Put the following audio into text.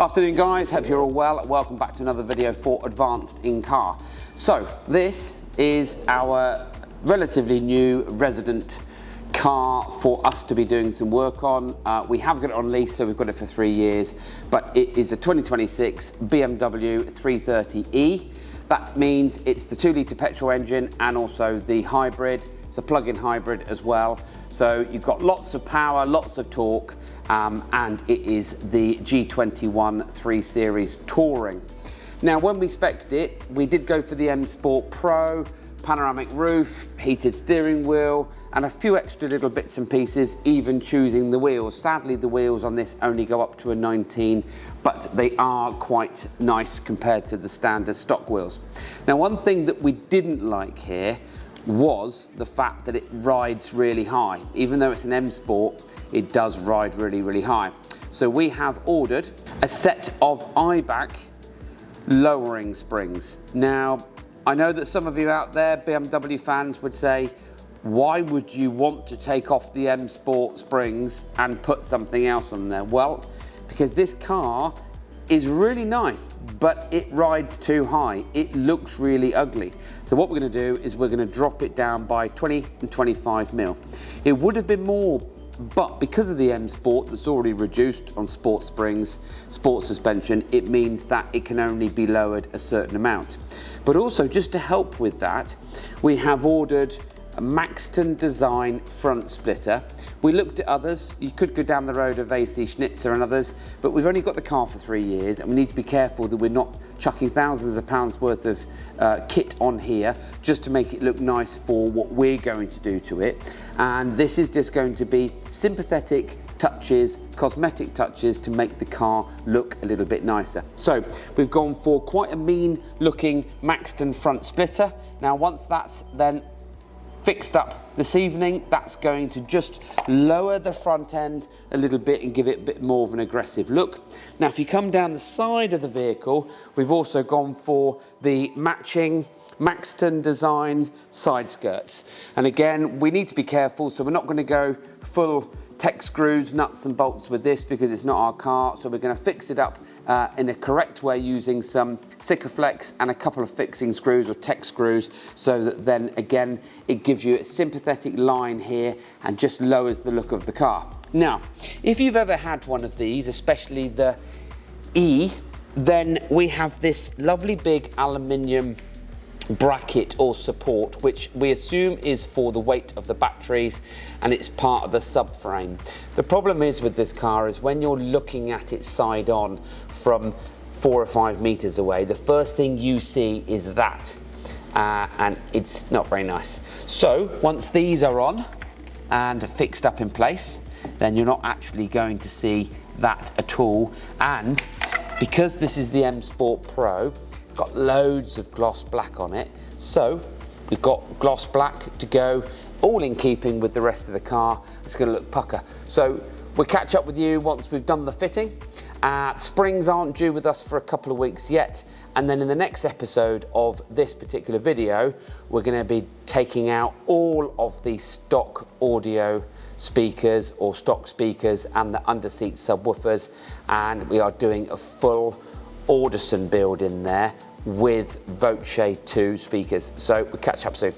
Afternoon guys, hope you're all well. Welcome back to another video for Advanced-InCar. So this is our relatively new resident car for us to be doing some work on. We have got it on lease, so we've got it for 3 years, but it is a 2026 BMW 330e. That means it's the 2-litre petrol engine and also the hybrid. It's a plug-in hybrid as well. So you've got lots of power, lots of torque, and it is the G21 3 Series Touring. Now, when we spec'd it, we did go for the M Sport Pro, panoramic roof, heated steering wheel, and a few extra little bits and pieces, even choosing the wheels. Sadly, the wheels on this only go up to a 19, but they are quite nice compared to the standard stock wheels. Now, one thing that we didn't like here was the fact that it rides really high. Even though it's an M Sport, it does ride really, really high. So we have ordered a set of IBAC lowering springs. Now, I know that some of you out there, BMW fans, would say, why would you want to take off the M Sport springs and put something else on there? Well, because this car is really nice, but it rides too high. It looks really ugly. So what we're gonna do is we're gonna drop it down by 20 and 25 mil. It would have been more, but because of the M Sport that's already reduced on sport springs, sport suspension, it means that it can only be lowered a certain amount. But also, just to help with that, we have ordered a Maxton design front splitter. We looked at others. You could go down the road of AC Schnitzer and others, but we've only got the car for 3 years, and we need to be careful that we're not chucking thousands of pounds worth of kit on here just to make it look nice for what we're going to do to it. And this is just going to be sympathetic touches, cosmetic touches to make the car look a little bit nicer. So we've gone for quite a mean looking Maxton front splitter. Now, once that's then fixed up this evening, that's going to just lower the front end a little bit and give it a bit more of an aggressive look. Now, if you come down the side of the vehicle, we've also gone for the matching Maxton design side skirts. And again, we need to be careful, so we're not going to go full tech screws, nuts and bolts with this because it's not our car. So we're going to fix it up in a correct way using some Sikaflex and a couple of fixing screws or tech screws, so that then again it gives you a sympathetic line here and just lowers the look of the car. Now, if you've ever had one of these, especially the E, then we have this lovely big aluminium bracket or support, which we assume is for the weight of the batteries, and it's part of the subframe. The problem is with this car is when you're looking at it side on from 4 or 5 meters away, the first thing you see is that, and it's not very nice. So once these are on and fixed up in place, then you're not actually going to see that at all. And because this is the M Sport Pro, got loads of gloss black on it, so we've got gloss black to go, all in keeping with the rest of the car. It's going to look pucker. So we'll catch up with you once we've done the fitting. Springs aren't due with us for a couple of weeks yet, and then in the next episode of this particular video, we're going to be taking out all of the stock audio speakers or stock speakers and the underseat subwoofers, and we are doing a full Audison build in there with Voce 2 speakers. So we'll catch up soon.